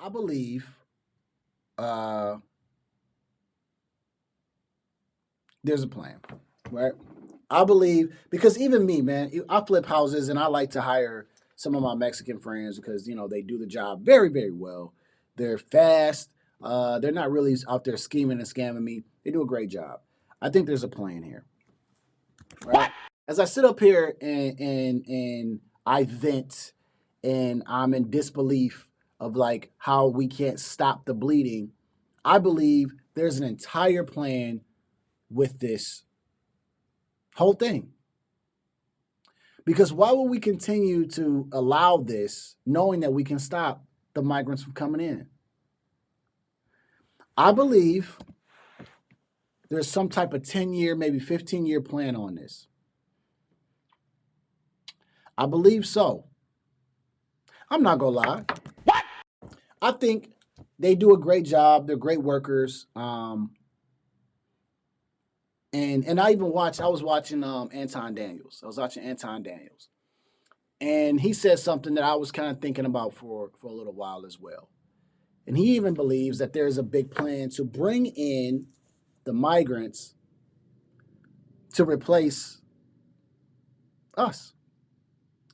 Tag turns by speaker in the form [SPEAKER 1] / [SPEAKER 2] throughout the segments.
[SPEAKER 1] I believe uh, there's a plan, right? I believe because even me, man, I flip houses and I like to hire some of my Mexican friends because they do the job very, very well. They're fast. They're not really out there scheming and scamming me. They do a great job. I think there's a plan here, right? As I sit up here and I vent and I'm in disbelief of like how we can't stop the bleeding, I believe there's an entire plan with this whole thing. Because why would we continue to allow this knowing that we can stop the migrants from coming in? I believe there's some type of 10-year, maybe 15-year plan on this. I believe so. I'm not going to lie. I think they do a great job. They're great workers. And I was watching Anton Daniels. I was watching Anton Daniels. And he said something that I was kind of thinking about for a little while as well. And he even believes that there's a big plan to bring in the migrants to replace us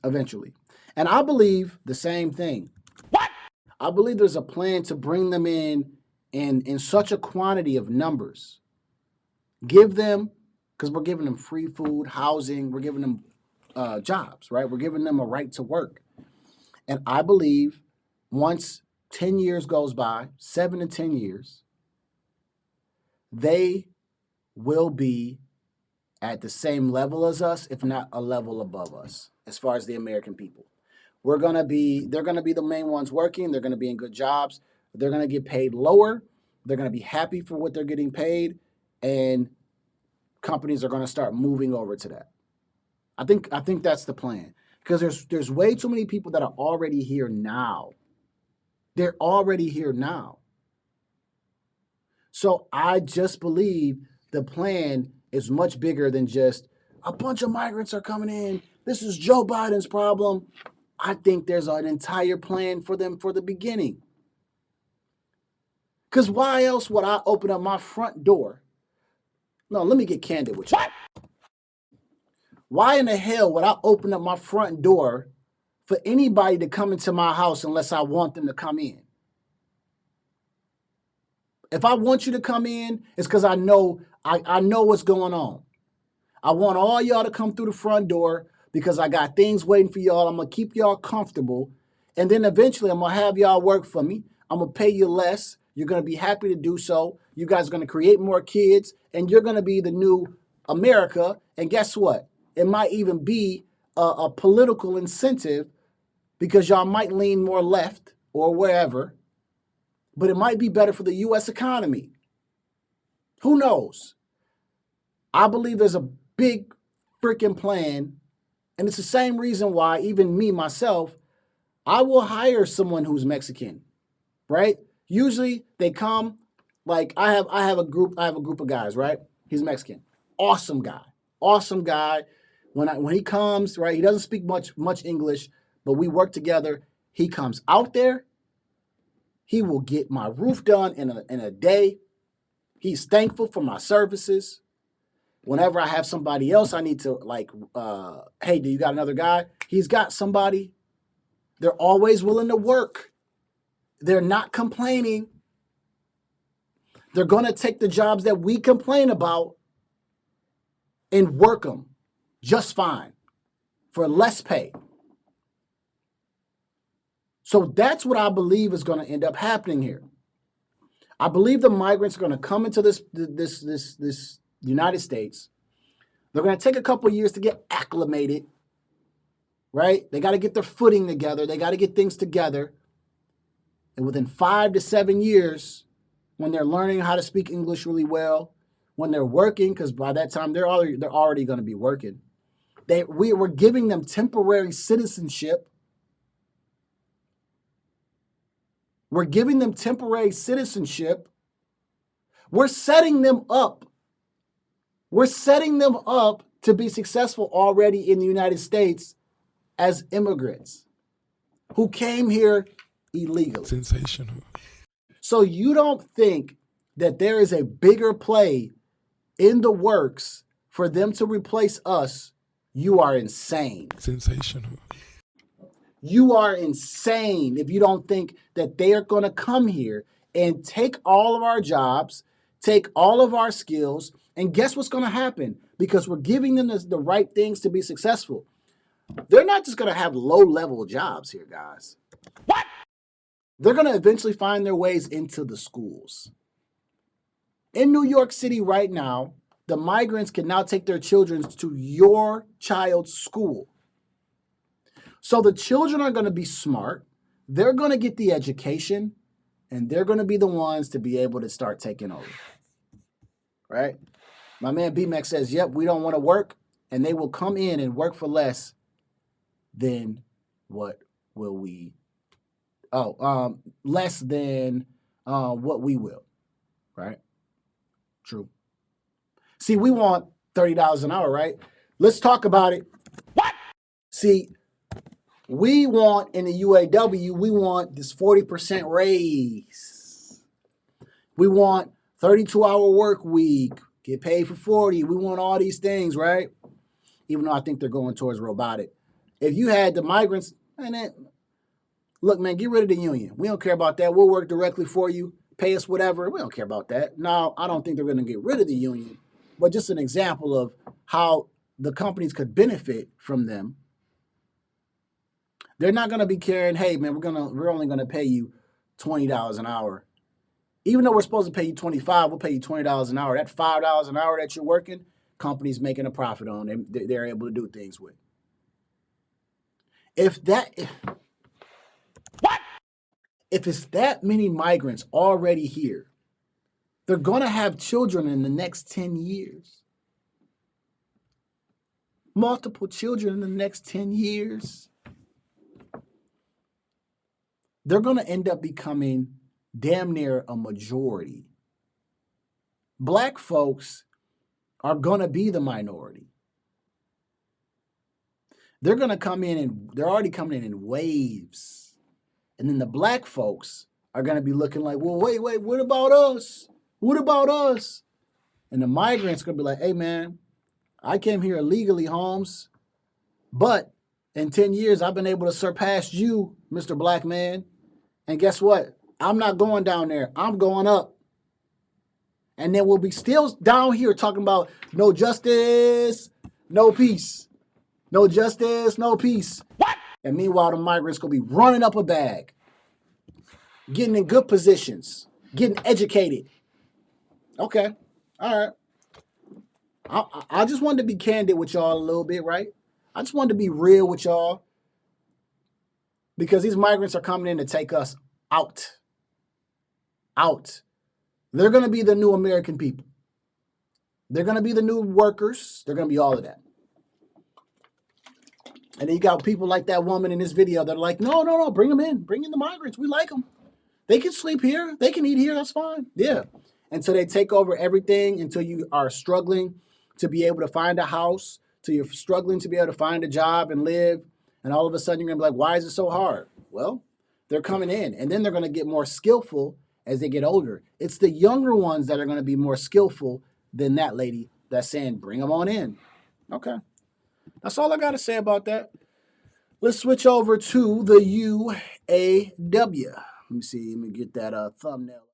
[SPEAKER 1] eventually. And I believe the same thing. What? I believe there's a plan to bring them in such a quantity of numbers. Give them, because we're giving them free food, housing, we're giving them jobs, right? We're giving them a right to work. And I believe once 10 years goes by, 7 to 10 years, they will be at the same level as us, if not a level above us, as far as the American people. They're gonna be the main ones working, they're gonna be in good jobs, they're gonna get paid lower, they're gonna be happy for what they're getting paid, and companies are gonna start moving over to that. I think that's the plan. Because there's way too many people that are already here now. They're already here now. So I just believe the plan is much bigger than just a bunch of migrants are coming in. This is Joe Biden's problem. I think there's an entire plan for them for the beginning. Because why else would I open up my front door? No, let me get candid with you. Why in the hell would I open up my front door for anybody to come into my house unless I want them to come in? If I want you to come in, it's because I know what's going on. I want all y'all to come through the front door because I got things waiting for y'all. I'm going to keep y'all comfortable. And then eventually I'm going to have y'all work for me. I'm going to pay you less. You're going to be happy to do so. You guys are going to create more kids, and you're going to be the new America. And guess what? It might even be a political incentive because y'all might lean more left or wherever, but it might be better for the U.S. economy. Who knows? I believe there's a big freaking plan, and it's the same reason why even me, myself, I will hire someone who's Mexican, right? Usually they come, like I have a group of guys, right? He's Mexican. Awesome guy. Awesome guy. When he comes, right, he doesn't speak much English, but we work together. He comes out there. He will get my roof done in a day. He's thankful for my services. Whenever I have somebody else, I need to hey, do you got another guy? He's got somebody. They're always willing to work. They're not complaining. They're going to take the jobs that we complain about and work them just fine for less pay. So that's what I believe is going to end up happening here. I believe the migrants are going to come into this United States. They're going to take a couple of years to get acclimated, right? They got to get their footing together. They got to get things together. And within 5 to 7 years, when they're learning how to speak English really well, when they're working, because by that time they're already going to be working, we're giving them temporary citizenship. We're giving them temporary citizenship. We're setting them up. We're setting them up to be successful already in the United States as immigrants who came here illegally.
[SPEAKER 2] Sensational.
[SPEAKER 1] So you don't think that there is a bigger play in the works for them to replace us? You are insane.
[SPEAKER 2] Sensational.
[SPEAKER 1] You are insane if you don't think that they are going to come here and take all of our jobs, take all of our skills, and guess what's going to happen? Because we're giving them the right things to be successful. They're not just going to have low-level jobs here, guys.
[SPEAKER 2] What?
[SPEAKER 1] They're going to eventually find their ways into the schools. In New York City right now, the migrants can now take their children to your child's school. So the children are going to be smart. They're going to get the education, and they're going to be the ones to be able to start taking over. Right? My man B-Max says, yep, we don't want to work, and they will come in and work for less than what will we? Less than what we will. Right? True. See, we want $30 an hour, right? Let's talk about it.
[SPEAKER 2] What?
[SPEAKER 1] See, we want in the UAW, we want this 40% raise. We want 32-hour work week, get paid for 40. We want all these things, right? Even though I think they're going towards robotic. If you had the migrants, look, man, get rid of the union. We don't care about that. We'll work directly for you. Pay us whatever. We don't care about that. No, I don't think they're going to get rid of the union. But just an example of how the companies could benefit from them. They're not going to be caring, hey, man, we're only going to pay you $20 an hour. Even though we're supposed to pay you $25, we'll pay you $20 an hour. That $5 an hour that you're working, companies making a profit on. They're able to do things with. If it's that many migrants already here, they're going to have children in the next 10 years. Multiple children in the next 10 years. They're going to end up becoming damn near a majority. Black folks are going to be the minority. They're going to come in, and they're already coming in waves. And then the black folks are going to be looking like, well, wait, what about us? What about us? And the migrants are going to be like, hey, man, I came here illegally, Holmes, but in 10 years, I've been able to surpass you, Mr. Black Man. And guess what? I'm not going down there. I'm going up. And then we'll be still down here talking about no justice, no peace. No justice, no peace.
[SPEAKER 2] What?
[SPEAKER 1] And meanwhile, the migrants going to be running up a bag, getting in good positions, getting educated. Okay. All right. I just wanted to be candid with y'all a little bit, right? I just wanted to be real with y'all because these migrants are coming in to take us out. Out. They're going to be the new American people. They're going to be the new workers. They're going to be all of that. And then you got people like that woman in this video that are like, no, bring them in. Bring in the migrants. We like them. They can sleep here. They can eat here. That's fine. Yeah. Until they take over everything, until you are struggling to be able to find a house, till you're struggling to be able to find a job and live. And all of a sudden you're going to be like, why is it so hard? Well, they're coming in. And then they're going to get more skillful as they get older. It's the younger ones that are going to be more skillful than that lady that's saying, bring them on in. Okay. That's all I got to say about that. Let's switch over to the UAW. Let me see. Let me get that thumbnail.